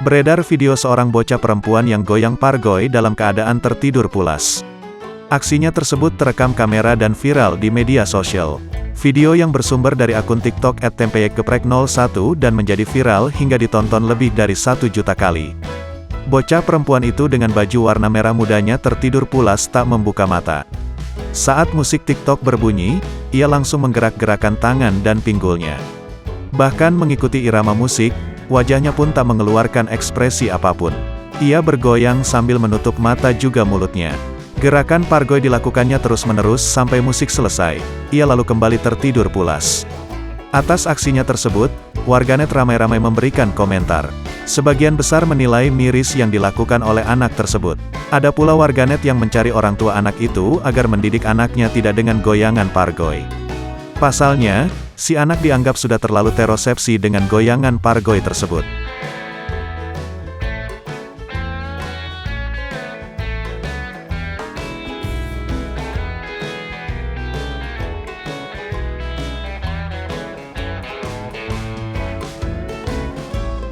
Beredar video seorang bocah perempuan yang goyang Pargoy dalam keadaan tertidur pulas. Aksinya tersebut terekam kamera dan viral di media sosial. Video yang bersumber dari akun TikTok @tempeyekgeprek01 dan menjadi viral hingga ditonton lebih dari 1 juta kali. Bocah perempuan itu dengan baju warna merah mudanya tertidur pulas tak membuka mata. Saat musik TikTok berbunyi, ia langsung menggerak-gerakan tangan dan pinggulnya. Bahkan mengikuti irama musik, wajahnya pun tak mengeluarkan ekspresi apapun. Ia bergoyang sambil menutup mata juga mulutnya. Gerakan Pargoy dilakukannya terus-menerus sampai musik selesai. Ia lalu kembali tertidur pulas. Atas aksinya tersebut, warganet ramai-ramai memberikan komentar. Sebagian besar menilai miris yang dilakukan oleh anak tersebut. Ada pula warganet yang mencari orang tua anak itu agar mendidik anaknya tidak dengan goyangan Pargoy. Pasalnya, si anak dianggap sudah terlalu terosepsi dengan goyangan Pargoy tersebut.